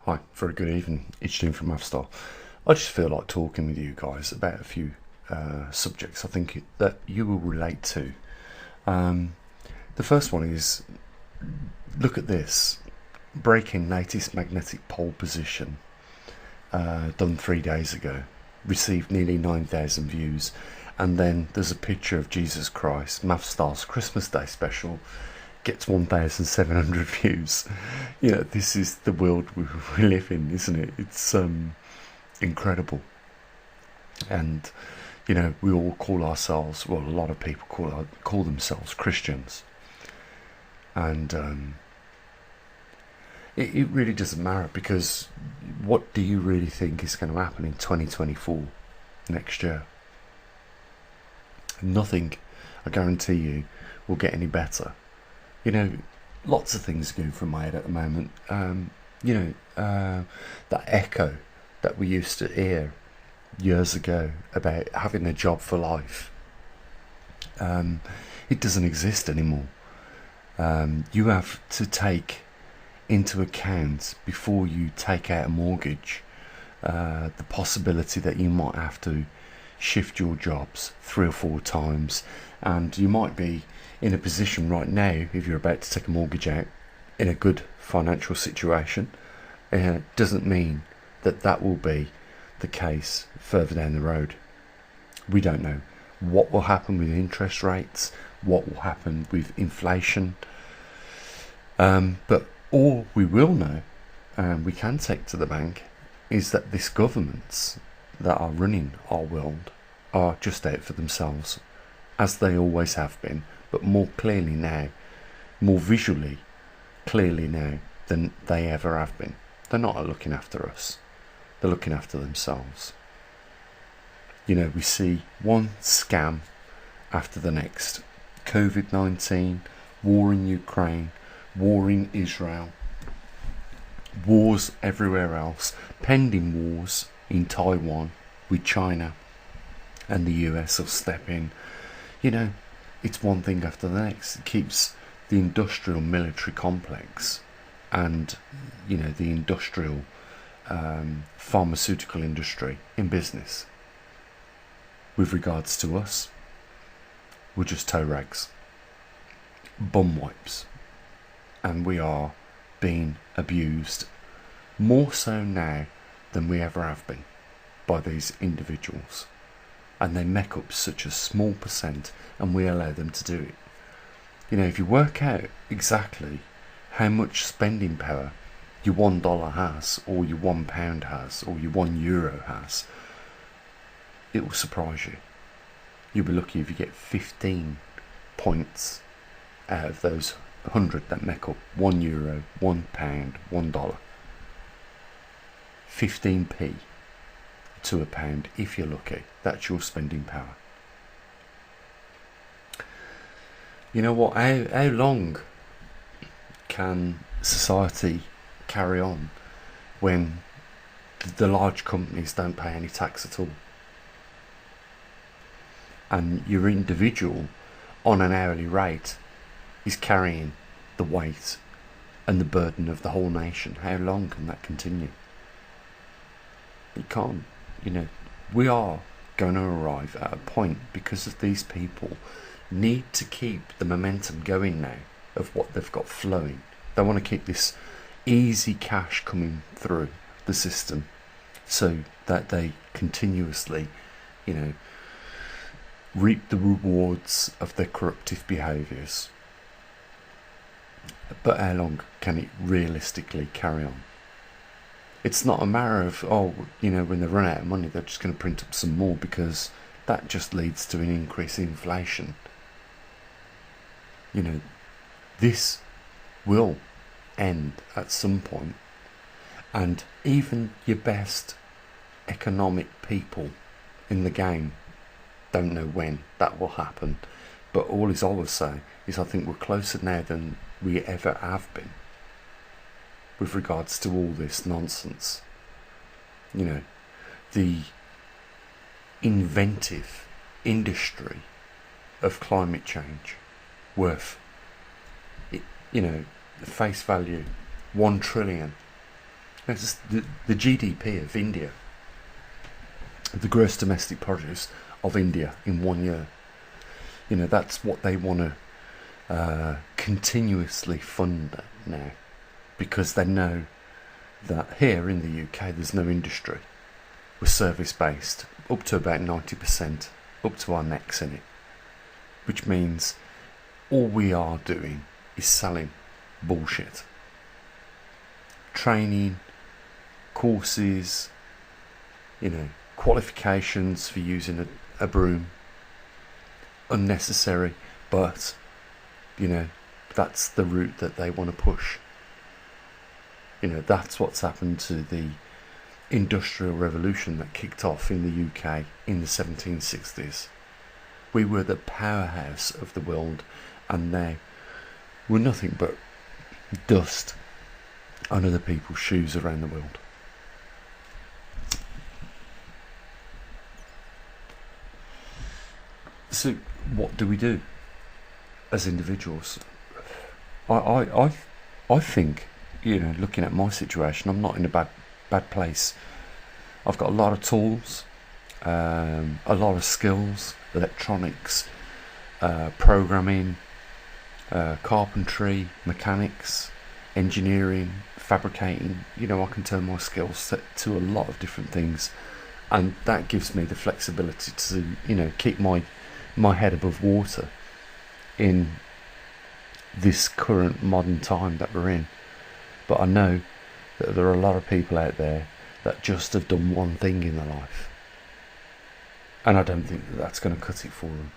Hi, very good evening. It's Jim from maverickstar. I just feel like talking with you guys about a few subjects I think that you will relate to. The first one is, look at this. Breaking latest magnetic pole position, done 3 days ago, received nearly 9,000 views. And then there's a picture of Jesus Christ, maverickstar's Christmas Day special, gets 1,700 views. You know, this is the world we live in, isn't it? It's incredible. And you know, we all call ourselves, well, a lot of people call themselves Christians, and it really doesn't matter, because what do you really think is going to happen in 2024, next year? Nothing, I guarantee you, will get any better. You know, lots of things are going through my head at the moment. That echo that we used to hear years ago about having a job for life, it doesn't exist anymore. You have to take into account, before you take out a mortgage, the possibility that you might have to shift your jobs 3 or 4 times, and you might be in a position right now, if you're about to take a mortgage out, in a good financial situation. Doesn't mean that that will be the case further down the road. We don't know what will happen with interest rates, what will happen with inflation, but all we will know, and we can take to the bank, is that these governments that are running our world are just out for themselves, as they always have been, but more clearly now, more visually clearly now than they ever have been. They're not looking after us, they're looking after themselves. You know, we see one scam after the next. COVID-19, war in Ukraine, war in Israel, wars everywhere else, pending wars in Taiwan with China, and the US will step in. You know, it's one thing after the next. It keeps the industrial military complex and, you know, the industrial pharmaceutical industry in business. With regards to us, we're just toe rags, bum wipes, and we are being abused more so now than we ever have been by these individuals. And they make up such a small percent, and we allow them to do it. You know, if you work out exactly how much spending power your $1 has, or your £1 has, or your €1 has, it will surprise you. You'll be lucky if you get 15 points out of those 100 that make up €1, £1, $1. 15p to a pound, if you're lucky. That's your spending power. You know what? How long can society carry on when the large companies don't pay any tax at all, and your individual on an hourly rate is carrying the weight and the burden of the whole nation? How long can that continue? It can't. You know, we are going to arrive at a point, because of these people need to keep the momentum going now of what they've got flowing. They want to keep this easy cash coming through the system, so that they continuously, you know, reap the rewards of their corruptive behaviours. But how long can it realistically carry on? It's not a matter of, oh, you know, when they run out of money, they're just going to print up some more, because that just leads to an increase in inflation. You know, this will end at some point, and even your best economic people in the game don't know when that will happen. But all is always say is, I think we're closer now than we ever have been with regards to all this nonsense. You know, the inventive industry of climate change, worth, you know, face value 1 trillion, It's the GDP of India, the gross domestic produce of India in 1 year. That's what they want to continuously fund now, because they know that here in the UK there's no industry. We're service based, up to about 90%, up to our necks in it, which means all we are doing is selling bullshit. Training, courses, qualifications for using a broom, unnecessary, but that's the route that they want to push. That's what's happened to the industrial revolution that kicked off in the UK in the 1760s. We were the powerhouse of the world, and now we're nothing but dust on other people's shoes around the world. So what do we do as individuals? I think, looking at my situation, I'm not in a bad place. I've got a lot of tools, a lot of skills, electronics, programming, carpentry, mechanics, engineering, fabricating. I can turn my skills to a lot of different things, and that gives me the flexibility to keep my head above water in this current modern time that we're in. But I know that there are a lot of people out there that just have done one thing in their life, and I don't think that that's going to cut it for them.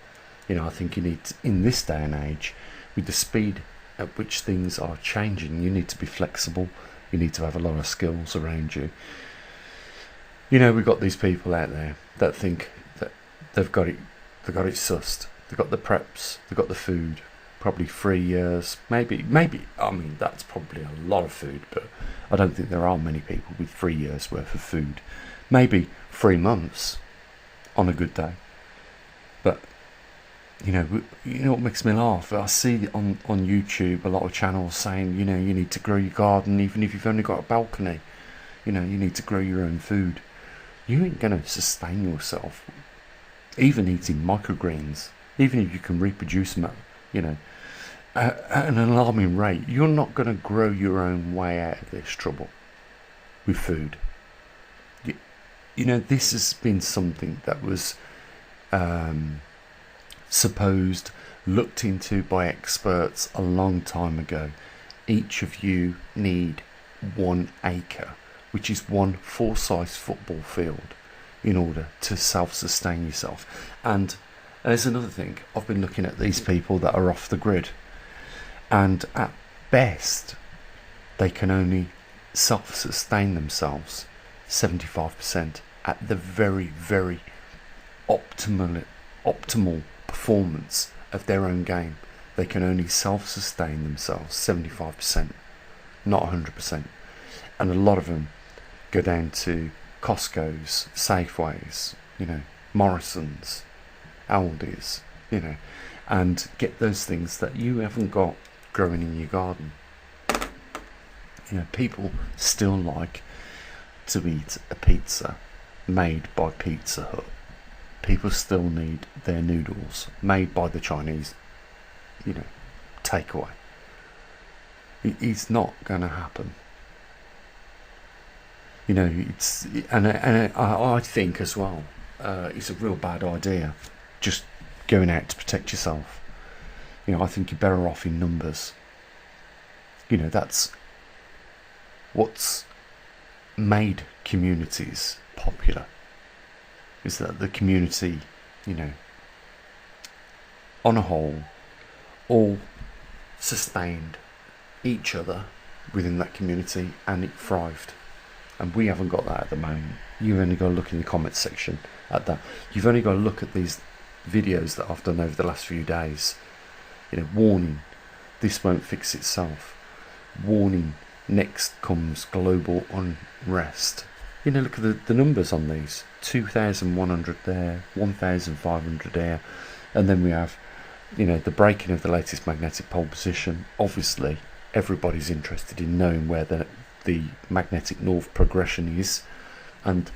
I think you need to, in this day and age, with the speed at which things are changing, you need to be flexible. You need to have a lot of skills around you. We've got these people out there that think that they've got it sussed. They've got the preps, they've got the food, probably 3 years, maybe, I mean, that's probably a lot of food, but I don't think there are many people with 3 years worth of food. Maybe 3 months on a good day. But what makes me laugh? I see on YouTube a lot of channels saying, you need to grow your garden even if you've only got a balcony. You need to grow your own food. You ain't going to sustain yourself even eating microgreens, even if you can reproduce them at an alarming rate. You're not going to grow your own way out of this trouble with food. This has been something that was looked into by experts a long time ago. Each of you need 1 acre, which is one full-size football field, in order to self-sustain yourself. And there's another thing. I've been looking at these people that are off the grid, and at best they can only self-sustain themselves 75%. At the very, very optimal performance of their own game, they can only self-sustain themselves 75%, not 100%. And a lot of them go down to Costco's, Safeways, Morrison's, Aldi's, and get those things that you haven't got growing in your garden. People still like to eat a pizza made by Pizza Hut. People still need their noodles made by the Chinese, takeaway. It's not going to happen. I think as well, it's a real bad idea just going out to protect yourself. I think you're better off in numbers. That's what's made communities popular, is that the community, on a whole, all sustained each other within that community, and it thrived. And we haven't got that at the moment. You've only got to look in the comments section at that. You've only got to look at these videos that I've done over the last few days. Warning, this won't fix itself. Warning, next comes global unrest. Look at the numbers on these. 2,100 there, 1,500 there. And then we have, the breaking of the latest magnetic pole position. Obviously, everybody's interested in knowing where the the magnetic north progression is, and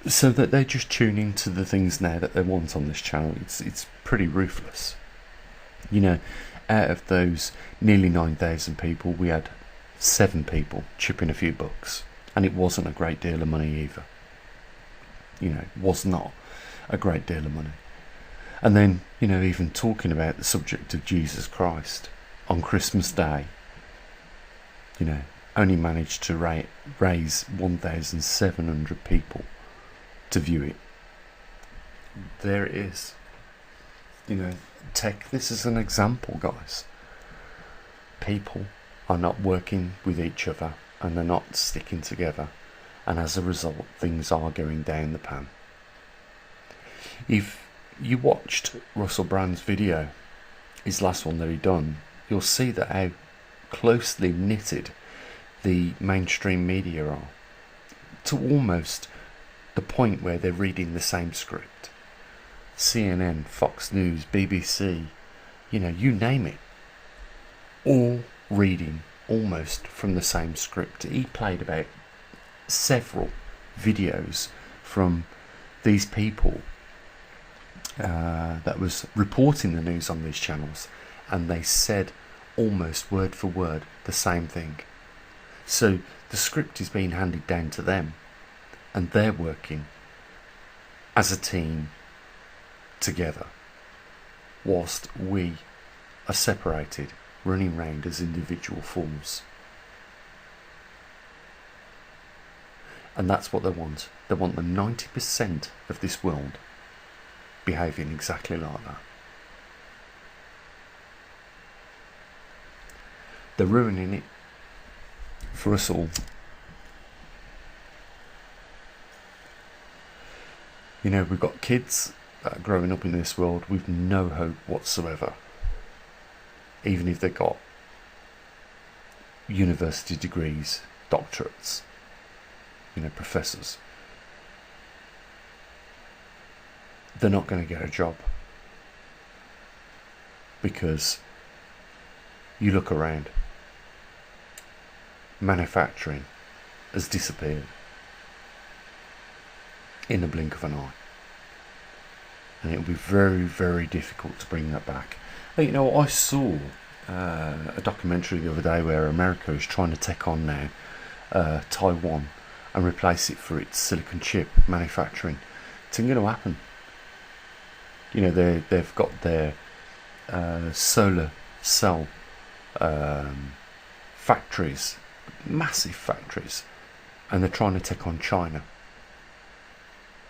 so that they just tune into the things now that they want on this channel. It's pretty ruthless. You know, out of those nearly 9,000 people, we had 7 people chipping a few bucks, and it wasn't a great deal of money either. You know, it was not a great deal of money. And then, you know, even talking about the subject of Jesus Christ on Christmas Day, you know, only managed to raise 1,700 people to view it. There it is. You know, take this as an example, guys. People are not working with each other, and they're not sticking together, and as a result things are going down the pan. If you watched Russell Brand's video, his last one that he done, you'll see that how closely knitted the mainstream media are, to almost the point where they're reading the same script. CNN, Fox News, BBC, you know, you name it, all reading almost from the same script. He played about several videos from these people that was reporting the news on these channels, and they said almost word for word the same thing. So the script is being handed down to them, and they're working as a team together, whilst we are separated, running round as individual fools. And that's what they want. They want the 90% of this world behaving exactly like that. They're ruining it for us all. You know, we've got kids that are growing up in this world with no hope whatsoever, even if they've got university degrees, doctorates, you know, professors. They're not going to get a job, because you look around, manufacturing has disappeared in the blink of an eye, and it will be very, very difficult to bring that back. You know, I saw a documentary the other day where America is trying to take on now Taiwan and replace it for its silicon chip manufacturing. It's not going to happen. You know, they've got their solar cell factories, massive factories, and they're trying to take on China.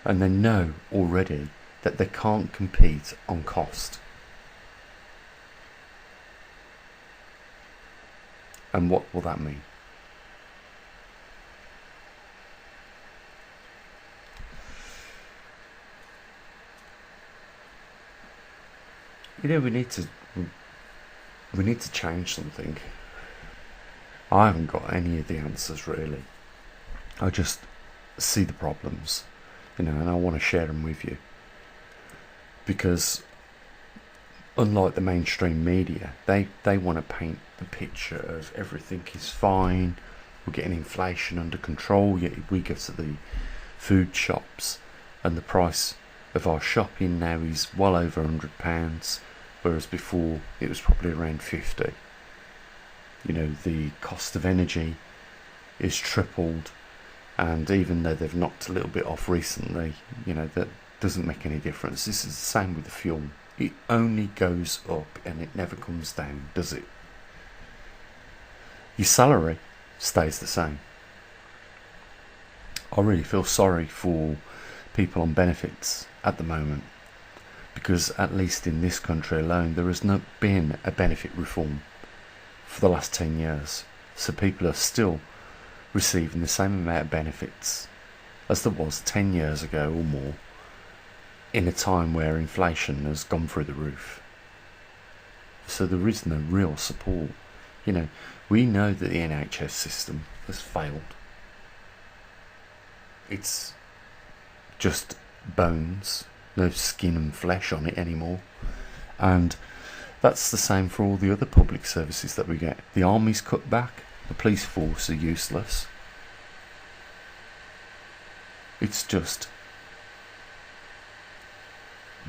And they know already that they can't compete on cost. And what will that mean? You know, we need to change something. I haven't got any of the answers really. I just see the problems, you know, and I want to share them with you. Because unlike the mainstream media, they want to paint the picture of everything is fine, we're getting inflation under control, yet we go to the food shops and the price of our shopping now is well over £100, whereas before it was probably around 50. You know, the cost of energy is tripled, and even though they've knocked a little bit off recently, you know, that doesn't make any difference. This is the same with the fuel. It only goes up and it never comes down, does it? Your salary stays the same. I really feel sorry for people on benefits at the moment, because at least in this country alone there has not been a benefit reform for the last 10 years. So people are still receiving the same amount of benefits as there was 10 years ago or more, in a time where inflation has gone through the roof. So there is no real support. You know, we know that the NHS system has failed. It's just bones, no skin and flesh on it anymore. And that's the same for all the other public services that we get. The army's cut back, The police force are useless. It's just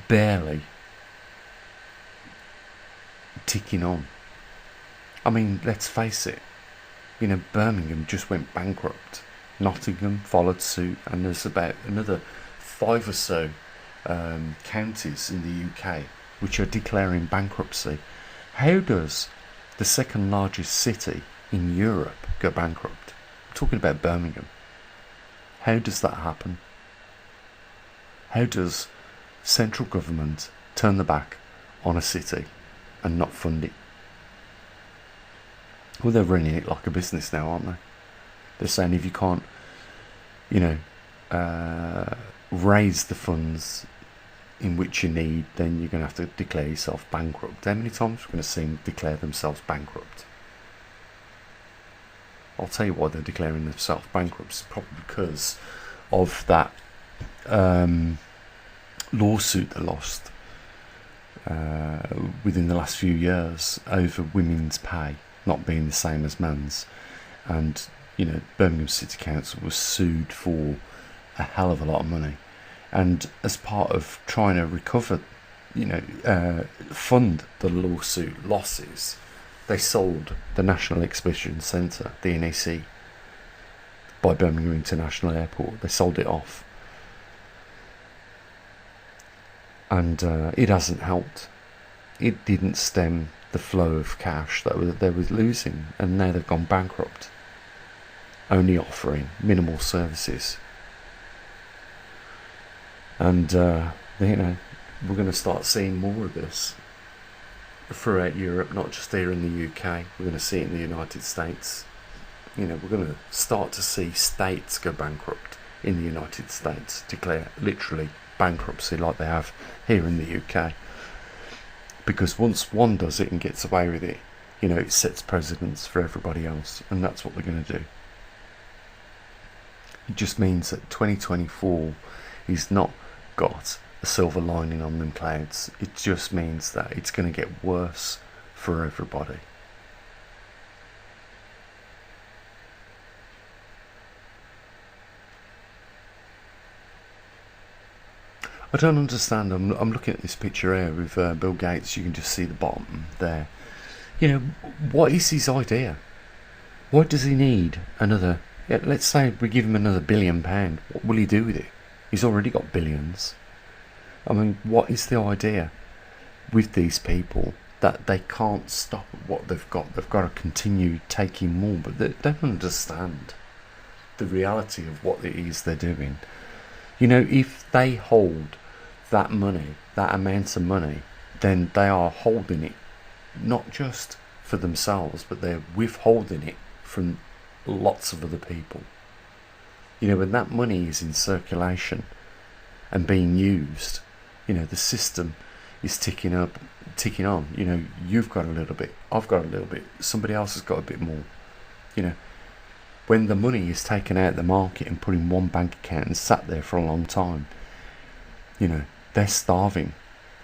barely ticking on. I mean, let's face it, Birmingham just went bankrupt. Nottingham followed suit, and there's about another 5 or so counties in the UK which are declaring bankruptcy. How does the second largest city in Europe go bankrupt? I'm talking about Birmingham. How does that happen? How does central government turn their back on a city and not fund it? Well, they're running it like a business now, aren't they? They're saying if you can't, raise the funds in which you need, then you're going to have to declare yourself bankrupt. How many times we're going to see them declare themselves bankrupt? I'll tell you why they're declaring themselves bankrupt. It's probably because of that lawsuit they lost within the last few years over women's pay not being the same as men's. And, Birmingham City Council was sued for a hell of a lot of money. And as part of trying to recover, fund the lawsuit losses, they sold the National Exhibition Centre, the NEC, by Birmingham International Airport. They sold it off. And it hasn't helped. It didn't stem the flow of cash that they were losing, and now they've gone bankrupt, only offering minimal services. And we're going to start seeing more of this throughout Europe, not just here in the UK. We're going to see it in the United States. We're going to start to see states go bankrupt in the United States, declare literally bankruptcy like they have here in the UK. Because once one does it and gets away with it, it sets precedents for everybody else, and that's what they're going to do. It just means that 2024 is not got a silver lining on them clouds. It just means that it's going to get worse for everybody. I don't understand. I'm looking at this picture here with Bill Gates. You can just see the bottom there. What is his idea? What does he need another? Let's say we give him another £1 billion. What will he do with it? He's already got billions. I mean, what is the idea with these people that they can't stop at what they've got? They've got to continue taking more, but they don't understand the reality of what it is they're doing. If they hold that money, that amount of money, then they are holding it not just for themselves, but they're withholding it from lots of other people. When that money is in circulation and being used, the system is ticking on. You've got a little bit, I've got a little bit, somebody else has got a bit more. When the money is taken out of the market and put in one bank account and sat there for a long time, they're starving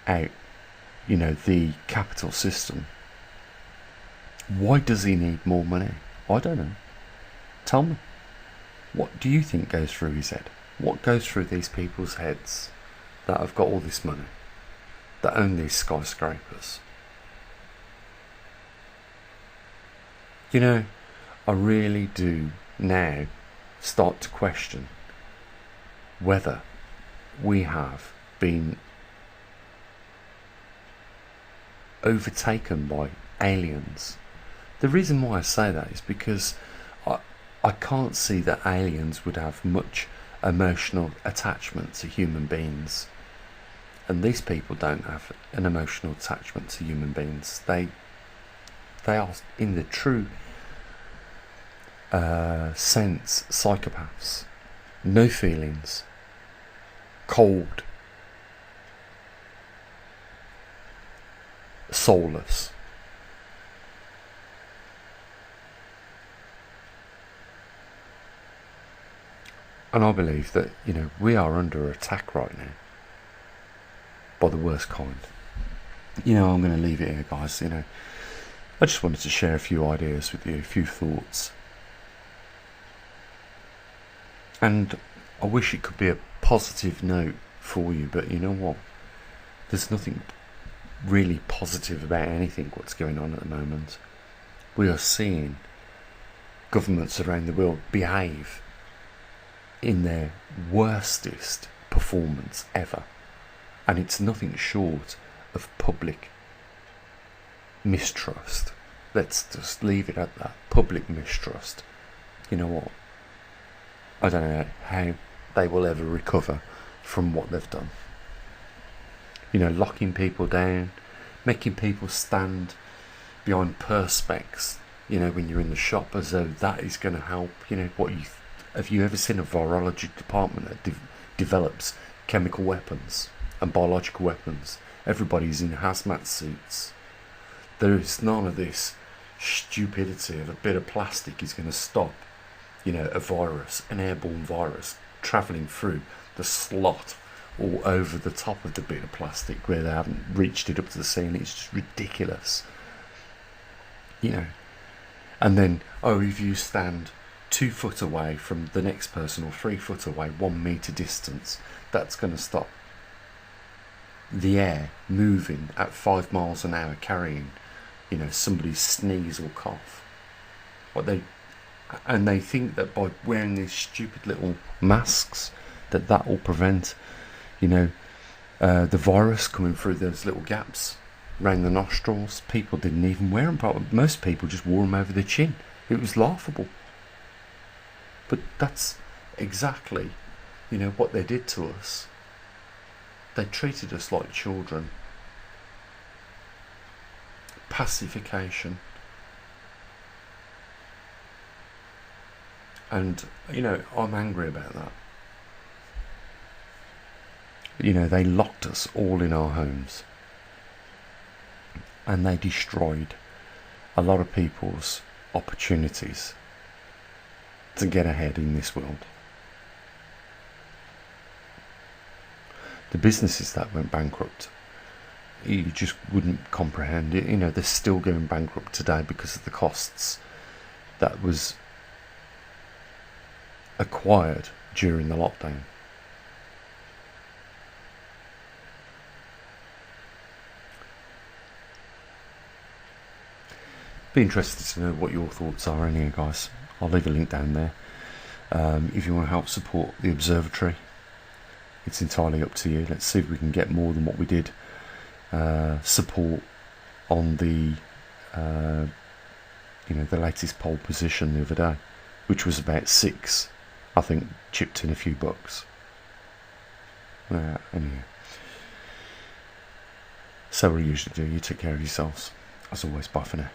out, the capital system. Why does he need more money? I don't know. Tell me. What do you think goes through his head? What goes through these people's heads that have got all this money, that own these skyscrapers? I really do now start to question whether we have been overtaken by aliens. The reason why I say that is because I can't see that aliens would have much emotional attachment to human beings, and these people don't have an emotional attachment to human beings. They are, in the true sense, psychopaths. No feelings, cold, soulless. And I believe that, we are under attack right now by the worst kind. I'm going to leave it here, guys. I just wanted to share a few ideas with you, a few thoughts. And I wish it could be a positive note for you, but you know what? There's nothing really positive about anything what's going on at the moment. We are seeing governments around the world behave in their worstest performance ever, and it's nothing short of public mistrust. Let's just leave it at that. Public mistrust. You know what? I don't know how they will ever recover from what they've done. You know, locking people down, making people stand behind perspex, you know, when you're in the shop, as though that is going to help. You know, have you ever seen a virology department that develops chemical weapons and biological weapons? Everybody's in hazmat suits. There is none of this stupidity of a bit of plastic is going to stop, you know, a virus, an airborne virus, travelling through the slot or over the top of the bit of plastic where they haven't reached it up to the ceiling. It's just ridiculous, you know. And then, if you stand 2 foot away from the next person or 3 foot away, 1 metre distance, that's going to stop the air moving at 5 miles an hour carrying, you know, somebody's sneeze or cough. And they think that by wearing these stupid little masks that will prevent, you know, the virus coming through those little gaps around the nostrils. People didn't even wear them. Most people just wore them over their chin. It was laughable. But that's exactly, you know, what they did to us. They treated us like children. Pacification. And, you know, I'm angry about that. You know, they locked us all in our homes. And they destroyed a lot of people's opportunities to get ahead in this world. The businesses that went bankrupt, you just wouldn't comprehend it. You know, they're still going bankrupt today because of the costs that was acquired during the lockdown. Be interested to know what your thoughts are in here, guys. I'll leave a link down there. If you want to help support the observatory, it's entirely up to you. Let's see if we can get more than what we did. Support on the the latest poll position the other day, which was about 6. I think chipped in a few bucks. Anyway, so we usually do. You take care of yourselves. As always, bye for now.